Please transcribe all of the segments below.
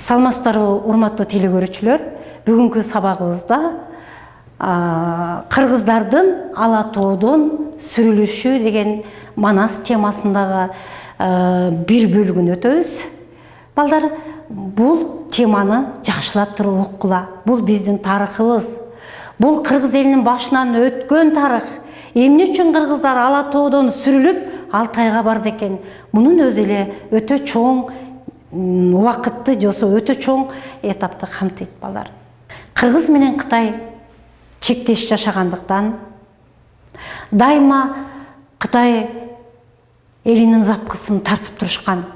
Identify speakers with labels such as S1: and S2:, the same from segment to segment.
S1: Саламатсыздарбы, урматтуу телекөрүүчүлөр. Бүгүнкү сабагыбызда кыргыздардын ала тоодон сүрүлүшү деген Манас темасындагы бир бөлүгүн өтөбүз. Балдар, бул теманы жакшылап туруп уккула. Бул биздин тарыхыбыз. Бул кыргыз элинин башынан өткөн тарых. Эмне үчүн кыргыздар ала тоодон сүрүлүп Алтайга барды экен? Мунун өзү эле өтө чоң убакытты жосо өтө чоң этапты камтыйт, балдар. Кыргыз менен Кытай чектеш жашагандыктан дайыма Кытай элинин запкысын тартып турушкан.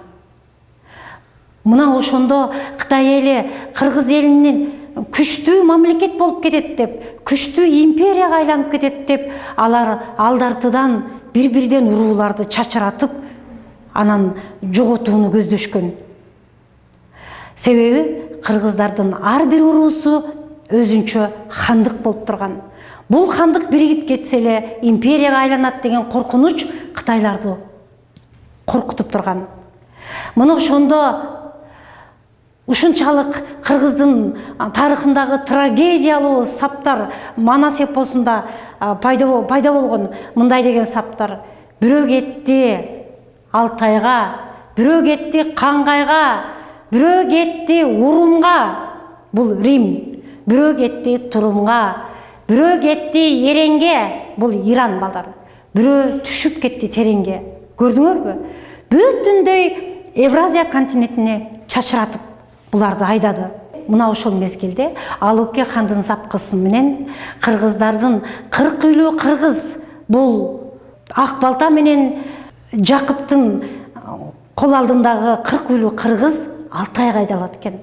S1: Мына ошондо Кытай эли кыргыз элинин күчтүү мамлекет болуп кетет деп, күчтүү империяга айланып кетет деп, алар алдартыдан бир-бирден урууларды чачыратып, анан жоготууну көздөшкөн. Себеби кыргыздардын ар бир уруусу өзүнчө хандык болуп турган. Бул хандык биригип кетсе эле империяга айланат деген коркунуч Кытайларды коркутуп турган. Мына ошондо ушунчалык кыргыздын тарыхындагы трагедиялуу саптар Манас эпосунда пайда болгон мындай деген саптар: бирөө кетти Алтайга, бирөө кетти Каңгайга, бирөө кетти Урумга, бул Рим, бирөө кетти Турумга, бирөө кетти Эренге, бул Иран, балдар. Бирөө түшүп кетти Тереңге. Көрдүңөрбү? Бүтүндөй Евразия континентине чачыратып буларды айдады. Мына ошол мезгилде Алыке хандын запкысы менен кыргыздардын 40 үйлүү кыргыз, бул Ак Балта менен Жакыптын кол алдындагы 40 үйлүү кыргыз Алтайга айдалат экен.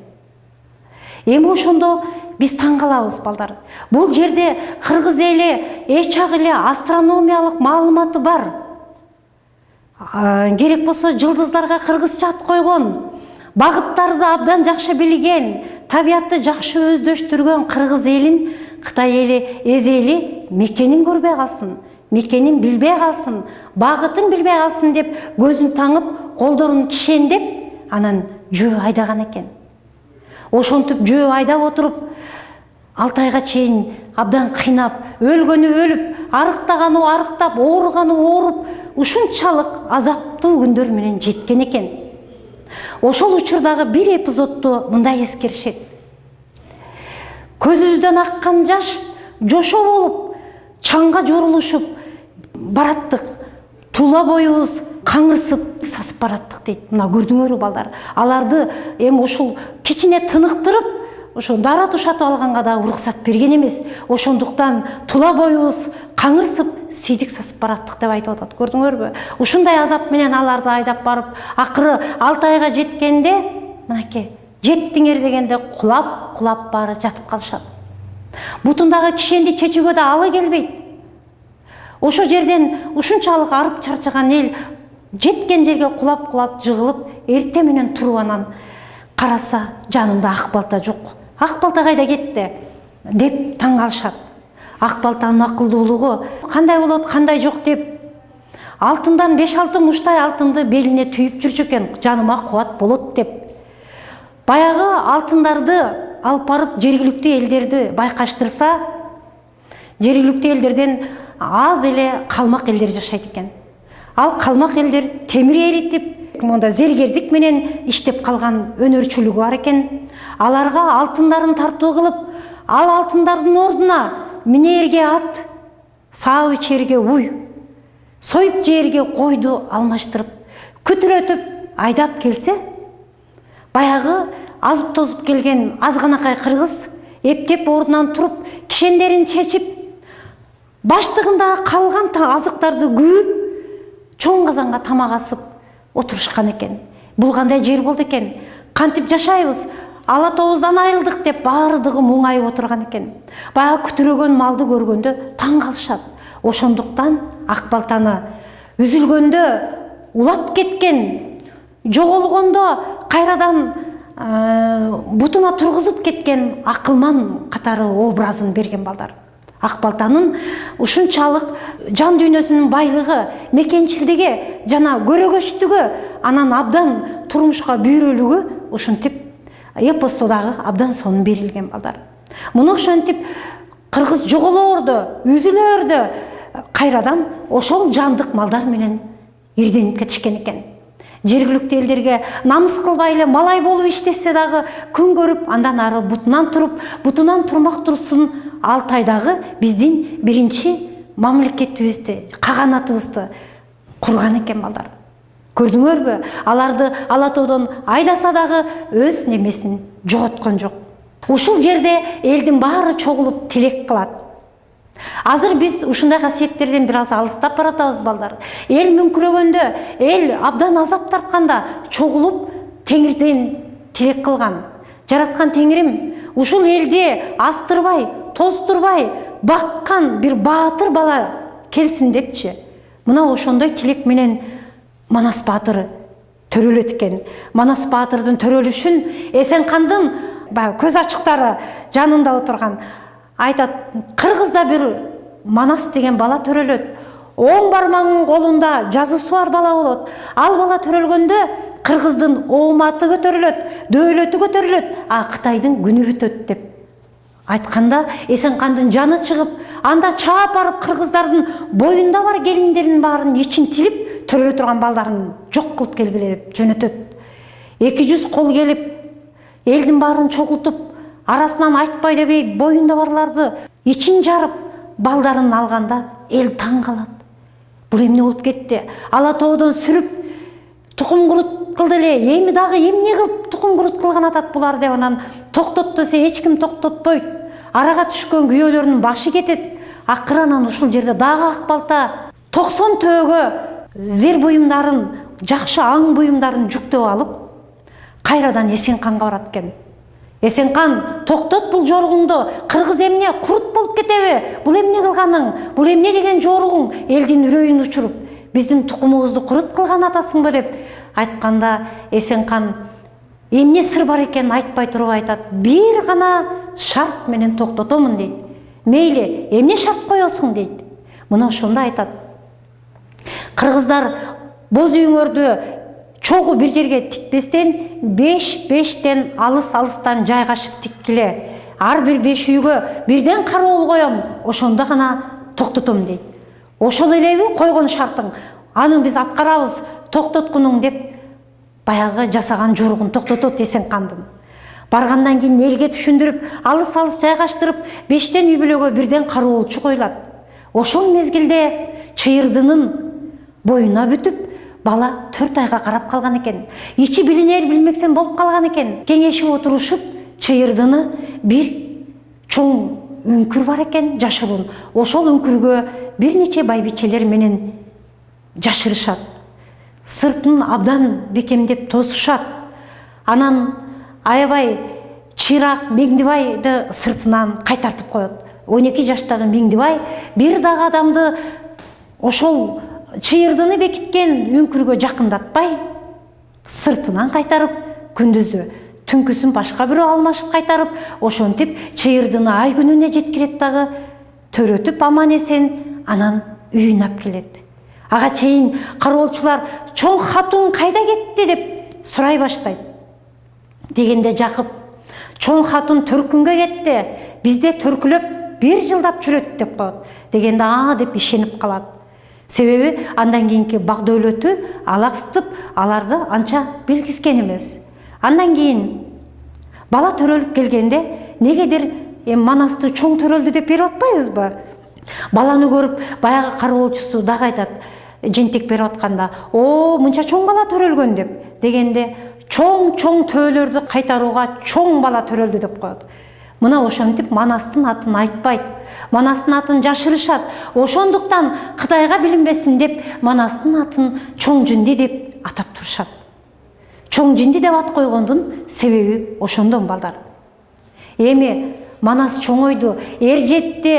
S1: Эми ошондо биз таң калабыз, балдар. Бул жерде кыргыз эли эч ак эле астрономиялык маалыматы бар. Керек болсо жылдыздарга кыргызча ат койгон, багыттарды абдан жакшы билген, табиятты жакшы өздөштүргөн кыргыз элин Кытай эли эзели мекенин көрбөй калсын, мекенин билбей калсын, багытын билбей калсын деп көзүн таңып, колдорун кишендеп, анан жөө айдаган экен. Ошентип жөө айдап отуруп, Алтайга чейин абдан кыйнап, өлгөнү өлүп, арыктаганы арыктап, ооруганы ооруп, ушунчалык азаптуу күндөр менен жеткен экен. Ошол учурдагы бир эпизодду мындай эскеришет: көзүбүздөн аккан жаш жошо болуп, чаңга жорулушуп бараттык, тула боюбуз каңырсып сасып бараттык дейт. Мына көрдүңөрбү, балдар? Аларды эми ушул кичине тыныктырып, ошо дара тушатып алганга да уруксат берген эмес. Ошондуктан тула боюбуз каңырсып, сейдик сасып бараттык деп айтып атат. Көрдүңөрбү? Ушундай азап менен аларды айдап барып, акыры Алтайга жеткенде, мынакей, жеттиңер дегенде кулап баары жатып калышат. Бутундагы кишенди чечүүгө да алы келбейт. Ошо жерден ушунчалык арып чарчаган эл жеткен жерге кулап жыгылып, эрте менен туруп анан караса, жанында Ак Балта жок. Ак Балта кайда кетти деп таң калышат. Ак Балтанын акылдуулугу кандай болот, кандай жок деп алтындан 5-6 муштай алтынды белине түйүп жүрчү экен, жаныма кубат болот деп. Баягы алтындарды алып барып жергиликтүү элдерди байкаштырса, жергиликтүү элдерден аз эле калмак элдер жашайт экен. Ал калмак элдер темир эритип, монда зергердик менен иштеп калган өнөрчүлүгү бар экен. Аларга алтындарын тартуу кылып, ал алтындардын ордуна минерге ат, саап ичерге уй, союп жээрге койду алмаштырып, күтүрөтүп айдап келсе, баягы азып тозуп келген азганакай кыргыз эптеп ордунан туруп, кишендерин чечип, баштыгында калган азыктарды күйүп, чоң казанга тамак асып отурушкан экен. Бул кандай жер болду экен? Кантип жашайбыз? Ала тообуздан айрылдык деп баардыгы муңайып отурган экен. Баягы күтүрөгөн малды көргөндө таң калышат. Ошондуктан Ак Балтаны үзүлгөндө улап кеткен, жоголгондо кайрадан бутуна тургузуп кеткен акылман катары образын берген, балдар. Ак Балтанын ушунчалык жан дүйнөсүнүн байлыгы, мекенчилдиги жана көрөгөчтүгү, анан абдан турмушка бүйрөлүгү ушинтип эпосто дагы абдан сонун берилген балдар. Муну ошентип кыргыз жоголоорду, үзүлөөрдү кайрадан ошол жандык малдар менен ирденип кетишкен экен. Жергиликтүү элдерге намыс кылбай эле малай болуп иштесе дагы күн көрүп, андан ары бутунан турмак турсун 6 айдагы биздин биринчи мамлекетибизди, каганатыбызды курган экен балдар. Көрдүңөрбү? Аларды Ала Тоодон айдаса дагы өз немесин жоготкон жок. Ушул жерде элдин баары чогулуп тилек кылат. Азыр биз ушундай касиеттерден бир аз алыстап баратабыз балдар. Эл мүңкүрөгөндө, эл абдан азап тартканда чогулуп Теңирден тилек кылган. Жараткан Теңирим ушул элди астырбай, тоздурбай баккан бир баатыр бала келсин депчи. Мына ошондой тилек менен Манас баатыр төрөлөт экен. Манас баатырдын төрөлүшүн Эсенкандын көз ачыктары жанында отурган айтат, Кыргызда бир Манас деген бала төрөлөт. Оң бармагынын колунда жазуусу бар бала болот. Ал бала төрөлгөндө Кыргыздын ооматы көтөрүлөт, дөөлөтү көтөрүлөт, Кытайдын күнү бүтөт деп айтканда Эсенкандын жаны чыгып, анда чаап барып кыргыздардын боюнда бар келиндерин баарын ичин тилип төрөлө турган балдарын жок кылып келгиле деп жөнөтөт. 200 кол келип, элдин баарын чогултуп, арасынан айтпай дебей боюнда барларды ичин жарып, балдарын алганда эл таң калат. Бул эмне болуп кетти? Ала Тоодон сүрүп, тукум курут кылды эле, эми дагы эмне кылып тукум курут кылган атат булар деп анан токтот десе эч ким токтотпойт. Арага түшкөн күйөөлөрүнүн башы кетет. Акыры анан ушул жерде дагы ак балта 90 төөгө зер буюмдарын, жакшы аң буюмдарын жүктөп алып, кайрадан Эсенканга барат экен. Эсенкан, токтот бул жоругуңду, кыргыз эмне курут болуп кетеби? Бул эмне кылганың? Бул эмне деген жоругуң? Элдин үрөйүн учуруп, биздин тукумубузду курут кылган атасыңбы деп айтканда, Эсенкан эмне сыр бар экенин айтпай туруп айтат. Бир гана шарт менен токтотомун дейт. Мейли, эмне шарт коесуң дейт. Мына ошондо айтат. Кыргыздар боз үйүңөрдү чогуу бир жерге тикпестен 5-5тен алыс-алыстан жайгашып тиккиле. Ар бир 5 үйгө бирден кароол коем, ошондо гана токтотом дейт. Ошол элеби койгон шартың? Аны биз аткарабыз, токтоткунуң деп баягы жасаган жоругун токтотот Эсенкандын. Баргандан кийин элге түшүндүрүп, алыс-алыс жайгаштырып, 5тен үй бүлөгө бирден кароолчу коюлат. Ошол мезгилде чыйырдынын боюна бүтүп, бала 4 айга карап калган экен. Ичи билинер билмексен болуп калган экен. Кеңешип отурушуп, чыйырдыны бир чоң үңкүр бар экен, жашыруун. Ошол үңкүргө бир нече байбичелер менен жашырышат. Сыртын абдан бекемдеп тосушат. Анан аябай чыйраак Меңдибайды сыртынан кайтартып коет. 12 жаштагы Меңдибай бир дагы адамды ошол чыйырдыны бекиткен үңкүргө жакындатпай, сыртынан кайтарып, күндүзү түнкүсүн башка бирөө алмашып кайтарып, ошентип чыйырдыны ай күнүнө жеткирет дагы, төрөтүп аман эсен анан үйүнө алып келет. Ага чейин кароолчулар чоң хатун кайда кетти деп сурай баштайт. Дегенде Жакып, чоң хатун төркүнгө кетти, бизде төркүлөп бир жылдап жүрөт деп коет. Дегенде деп ишенип калат. Себеби андан кийинки бак дөөлөтү алаксытып, аларды анча билгизген эмес. Андан кийин бала төрөлүп келгенде негедир Манасты чоң төрөлдү деп берип атпайбызбы? Баланы көрүп, баягы кароолчусу дагы айтат, жентек берип атканда, мынча чоң бала төрөлгөн деп. Дегенде чоң төөлөрдү кайтарууга чоң бала төрөлдү деп коет. Мына ошентип Манастын атын айтпайт. Манастын атын жашырышат. Ошондуктан Кытайга билинбесин деп Манастын атын Чоң Жинди деп атап турушат. Чоң Жинди деп ат койгондун себеби ошондон балдар. Эми Манас чоңойду, жетти,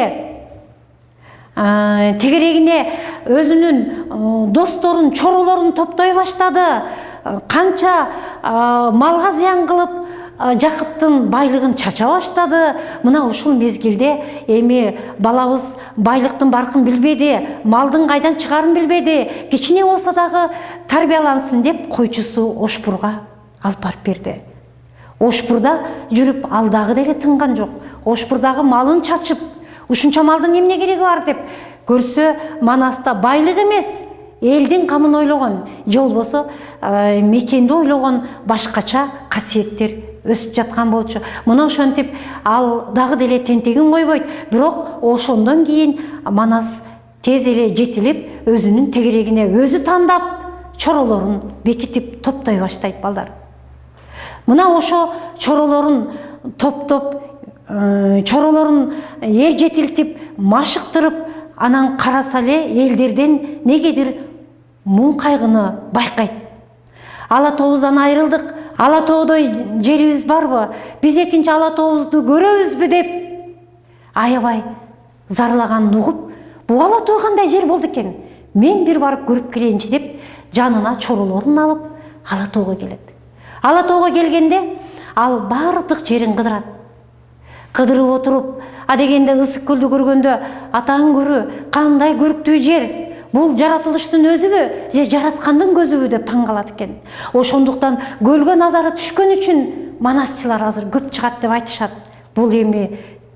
S1: тегерегине өзүнүн досторун, чоролорун топтой баштады. Канча малга зыян кылып, Жакыптын байлыгын чача баштады. Мына ушул мезгилде эми балабыз байлыктын баркын билбеди, малдын кайдан чыгарын билбеди. Кичине болсо дагы тарбиялансын деп койчусу Ошпурга алып барып берди. Ошпурда жүрүп алдагы деле тынган жок. Ошпурдагы малын чачып, ушунча малдын эмне кереги бар деп көрсө, Манаста байлык эмес, элдин камын ойлогон, же болбосо мекенди ойлогон башкача касиеттер өсүп жаткан болчу. Мына ошентип ал дагы деле тентегин койбойт, бирок ошондон кийин Манас тез эле жетилип, өзүнүн тегерегине өзү тандап, чоролорун бекитип топтой баштайт балдар. Мына ошо чоролорун топтоп, чоролорун жетилтип, машыктырып, анан караса эле элдерден негедир муң кайгыны байкайт. Ала тообуздан айрылдык, ала тоодой жерибиз барбы? Биз экинчи ала тообузду көрөбүзбү деп аябай зарлаганын угуп, бул ала тоо кандай жер болду экен? Мен бир барып көрүп келейинчи деп, жанына чоролорун алып, ала тоого келет. Ала тоого келгенде ал бардык жерин кыдырат. Кыдырып отуруп, дегенде Ысык көлдү көргөндө, атаң көрү, кандай көрүктүү жер. Бул жаратылыштын өзүбү, же жараткандын көзүбү деп таң калат экен. Ошондуктан көлгө назары түшкөн үчүн манасчылар азыр көп чыгат деп айтышат. Бул эми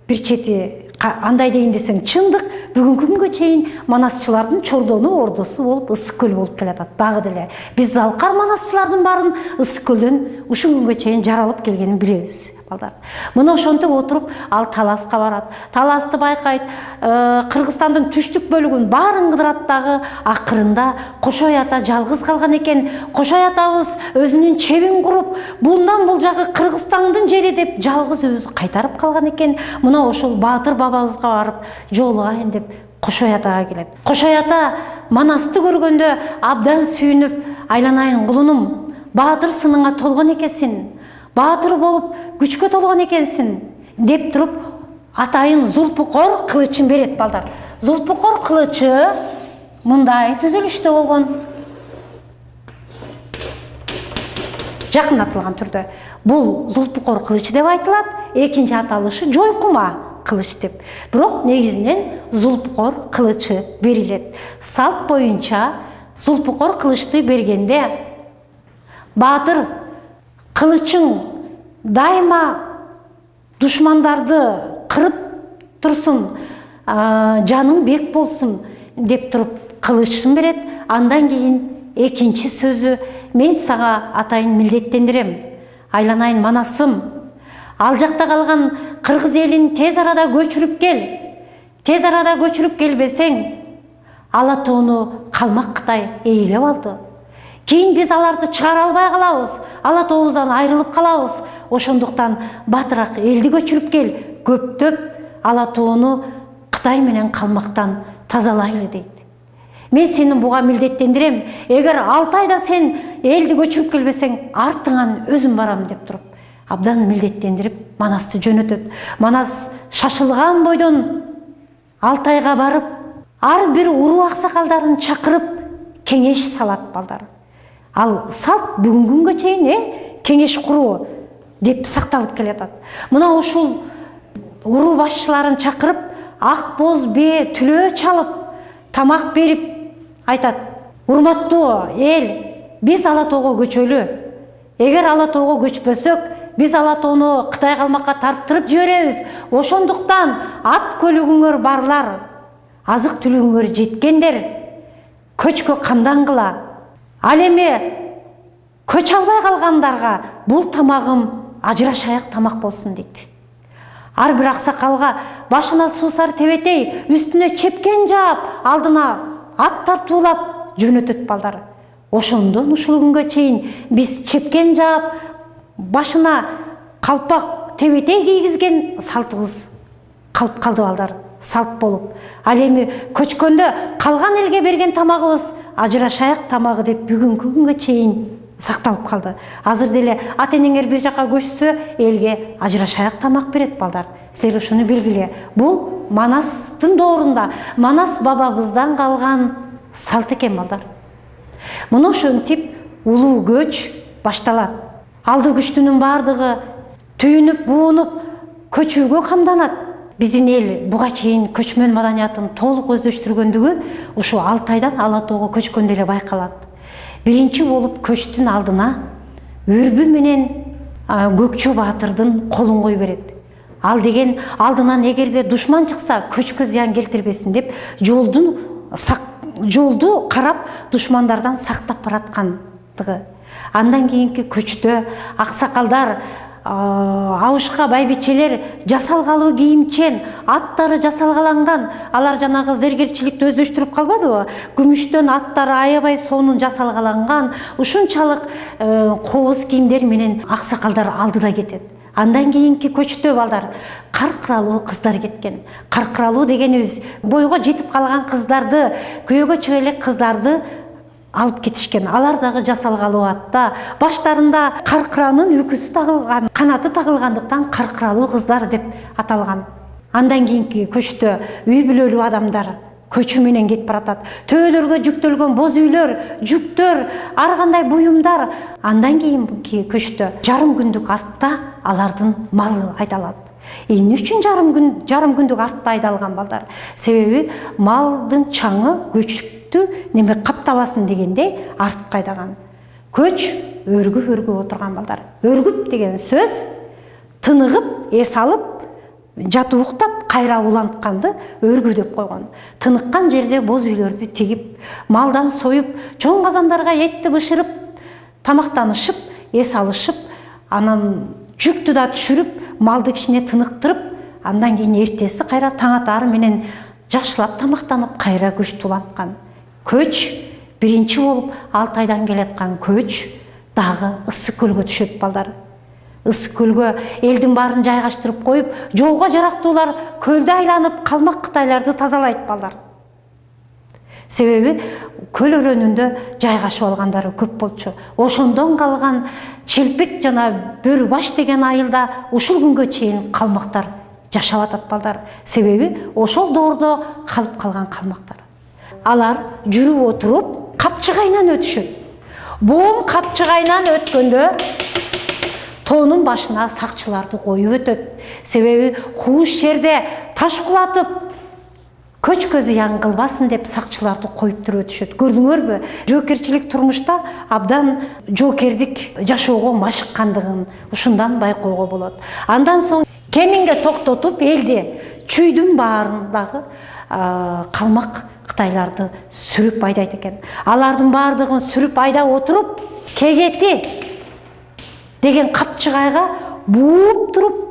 S1: бир чети андай дейин десең чындык, бүгүнкү күнгө чейин манасчылардын чордону ордосу болуп Ысык көл болуп келатат. Дагы деле биз залкар манасчылардын баарын Ысык көлдөн ушул күнгө чейин жаралып келгенин билебиз. Мына ошентип отуруп, ал Таласка барат. Таласты байкайт, Кыргызстандын түштүк бөлүгүн баарын кыдырат дагы, акырында Кошой ата жалгыз калган экен. Кошой атабыз өзүнүн чебин куруп, бундан бул жагы Кыргызстандын жери деп жалгыз өзү кайтарып калган экен. Мына ошол Баатыр бабабызга барып, жолугайын деп Кошой атага келет. Кошой ата Манасты көргөндө абдан сүйүнүп, айланайын кулунум, Баатыр сыныңа толгон экенсиң, баатыр болуп күчкө толгон экенсиң деп туруп, атайын Зулпукор кылычын берет балдар. Зулпукор кылычы мындай түзүлүштө болгон. Жакындатылган түрдө. Бул Зулпукор кылычы деп айтылат, экинчи аталышы Жойкума кылыч деп. Бирок негизинен Зулпукор кылычы берилет. Салт боюнча Зулпукор кылычты бергенде баатыр кылычың дайыма душмандарды кырып турсун, жаның бек болсун деп туруп кылычын берет. Андан кийин экинчи сөзү: мен сага атайын милдеттендирем, айланайын Манасым, ал жакта калган кыргыз элин тез арада көчүрүп кел. Тез арада көчүрүп келбесең, ала тоону калмактай ээлеп алды. Кийин биз аларды чыгара албай калабыз, ала тообуздан айрылып калабыз. Ошондуктан батыраак элди көчүрүп кел, көптөп ала тоону Кытай менен калмактан тазалайлы дейт. Мен сени буга милдеттендирем. Эгер 6 айда сен элди көчүрүп келбесең, артыңан өзүм барам деп туруп, абдан милдеттендирип Манасты жөнөтөт. Манас шашылган бойдон 6 айга барып, ар бир уруу аксакалдарын чакырып кеңеш салат балдар. Ал салт бүгүнкү күнгө чейин кеңеш куруу деп сакталып келатат. Мына ушул уруу башчыларын чакырып, ак боз бээ түлөө чалып, тамак берип айтат: урматтуу эл, биз ала тоого көчөлү. Эгер ала тоого көчпөсөк, биз ала тоону Кытай калмакка тарттырып жиберебиз. Ошондуктан ат көлүгүңөр барлар, азык түлүгүңөр жеткендер, көчкө камдангыла. Ал эми көч албай калгандарга бул тамагым ажырашаяк тамак болсун дейт. Ар бир аксакалга башына суусар тебетей, үстүнө чепкен жаап, алдына ат тартуулап жөнөтөт балдар. Ошондон ушул күнгө чейин биз чепкен жаап, башына калпак тебетей кийгизген салтыбыз калып калды балдар, салт болуп. Ал эми көчкөндө калган элге берген тамагыбыз ажырашаяк тамагы деп бүгүнкү күнгө чейин сакталып калды. Азыр деле ата-энеңер бир жака көчсө, элге ажырашаяк тамак берет балдар. Силер ушуну белгиле. Бул Манастын доорунда, Манас бабабыздан калган салт экен балдар. Мына ошентип улуу көч башталат. Алды күчтүнүн бардыгы түйүнүп, буунуп, көчүүгө камданат. Биздин эл буга чейин көчмөн маданиятын толук өздөштүргөндүгү ушу 6 айдан ала тоого көчкөндө эле байкалат. Биринчи болуп көчтүн алдына үрбү менен Көкчө баатырдын колун кой берет. Ал деген алдынан эгерде душман чыкса көчкө зыян келтирбесин деп жолду карап душмандардан сактап бараткандыгы. Андан кийинки көчтө аксакалдар, абышка байбичелер жасалгалуу кийимчен, аттары жасалгаланган, алар жанагы зергерчиликти өздөштүрүп калбадыбы? Күмүштөн аттары аябай сонун жасалгаланган, ушунчалык кооз кийимдер менен аксакалдар алдыда кетет. Андан кийинки көчтө балдар каркыралуу кыздар кеткен. Каркыралуу дегенибиз бойго жетип калган кыздарды, күйөөгө чыга элек кыздарды алып кетишкен. Алар дагы жасалгалуу атта, баштарында каркыранын үкүсү тагылган, канаты тагылгандыктан каркыралуу кыздар деп аталган. Андан кийинки көчтө үй бүлөлүү адамдар көчү менен кетип баратат. Төөлөргө жүктөлгөн боз үйлөр, жүктөр, ар кандай буюмдар. Андан кийинки көчтө жарым күндүк артта алардын малы айдалат. Эмне үчүн жарым күндүк артта айдалган балдар? Себеби малдын чаңы көчтү неме каптабасын дегенде артка айдаган. Көч өргүп отурган балдар. Өргүп деген сөз тыныгып, эс алып, жатып уктап, кайра улантканды өргүү деп койгон. Тыныккан жерде боз үйлөрдү тигип, малдан союп, чоң казандарга этти бышырып, тамактанышып, эс алышып, анан жүктү да түшүрүп, малды кичине тыныктырып, андан кийин эртеси кайра таң атары менен жакшылап тамактанып, кайра көчтү уланткан. Көч биринчи болуп 6 айдан келаткан көч дагы ысык көлгө түшөт балдар. Ысык көлгө элдин баарын жайгаштырып коюп, жоого жарактуулар көлдө айланып калмак кытайларды тазалайт балдар. Себеби көл өрөөнүндө жайгашып алгандары көп болчу. Ошондон калган челпек жана бөрү баш деген айылда ушул күнгө чейин калмактар жашап атат балдар. Себеби ошол доордо калып калган калмактар. Алар жүрүп отуруп капчыгайнан өтүшөт. Боом капчыгайнан өткөндө тоонун башына сакчыларды коюп өтөт. Себеби кууш жерде таш кулатып, көчкө зыян кылбасын деп сакчыларды коюп туруп өтүшөт. Көрдүңөрбү? Жоокерчилик турмушта абдан жоокердик жашоого машыккандыгын ушундан байкоого болот. Андан соң кеминге токтотуп элди чүйдүн баарындагы калмак кытайларды сүрүп айдайт экен. Алардын баардыгын сүрүп айдап отуруп, кегети деген капчыгайга бууп туруп,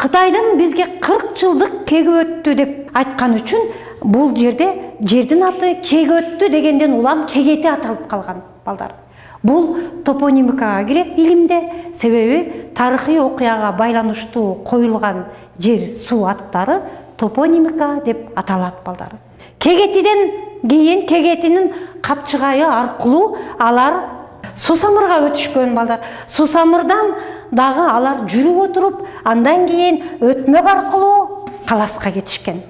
S1: Кытайдын бизге 40 жылдык кеги өттү деп айткан үчүн бул жерде жердин аты кеги өттү дегенден улам кегети аталып калган балдар. Бул топонимикага кирет илимде, себеби тарыхый окуяга байланыштуу коюлган жер суу аттары топонимика деп аталат балдар. Кегетиден кийин кегетинин капчыгайы аркылуу алар Сусамырга өтүшкөн балдар. Сусамырдан дагы алар жүрүп отуруп, андан кийин өтмөк аркылуу таласка кетишкен.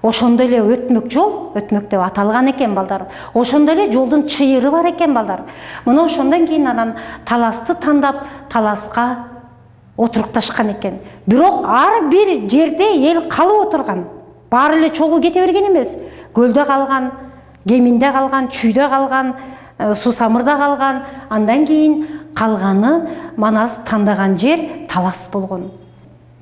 S1: Ошондой эле өтмөк жол, өтмөк деп аталган экен балдар. Ошондой эле жолдун чыйыры бар экен балдар. Мына ошондон кийин анан таласты тандап, таласка отурукташкан экен. Бирок ар бир жерде эл калып отурган. Баары эле чогуу кете берген эмес. Көлдө калган, кеминде калган, чүйдө калган, Сусамырда калган, андан кийин калганы Манас тандаган жер талас болгон.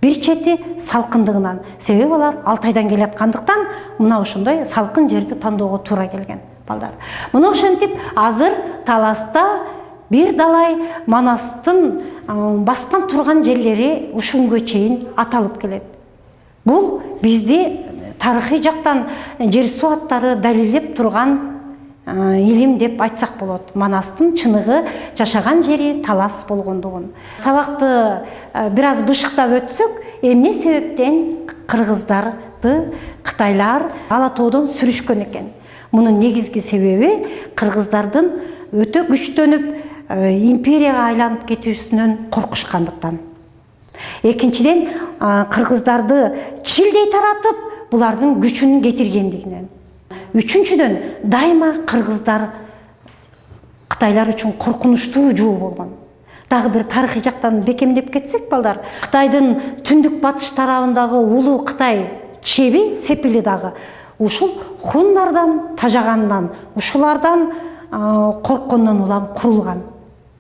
S1: Бир чети салкындыгынан, себеби алар 6 айдан келаткандыктан мына ошондой салкын жерди тандоого туура келген балдар. Мына ошентип азыр таласта бир далай Манастын баскан турган жерлери ушунгө чейин аталып келет. Бул бизди тарыхый жактан жер суу аттары далилдеп турган илим деп айтсак болот. Манастын чыныгы жашаган жери талас болгондугун. Сабакты бир аз бышыктап өтсөк, эмне себептен кыргыздарды кытайлар Ала тоодон сүрүшкөн экен? Мунун негизги себеби кыргыздардын өтө күчтөнүп империяга айланып кетүүсүнөн коркушкандыктан. Экинчиден, кыргыздарды чилдей таратып, булардын күчүн кетиргендигинен. Үчүнчүдөн, дайыма кыргыздар кытайлар үчүн коркунучтуу жоо болгон. Дагы бир тарыхый жактан бекемдеп кетсек балдар, Кытайдын түндүк батыш тарабындагы улуу Кытай чеби сепили дагы ушул хуннардан тажагандан, ушулардан корккондон улам курулган.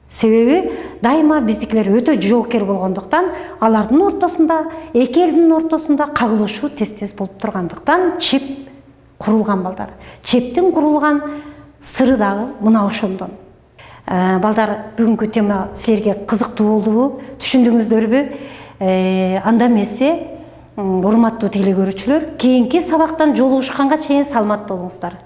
S1: Себеби дайыма биздикилер өтө жоокер болгондуктан, алардын ортосунда, эки элдин ортосунда кагылышуу тез болуп тургандыктан чеп курулган балдар. Чептин курулган сыры дагы мына ошондон. Балдар, бүгүнкү тема силерге кызыктуу болдубу? Түшүндүңүздөрбү? Анда эмесе, урматтуу телекөрүүчүлөр, кийинки сабактан жолугушканга чейин саламатта болуңуздар.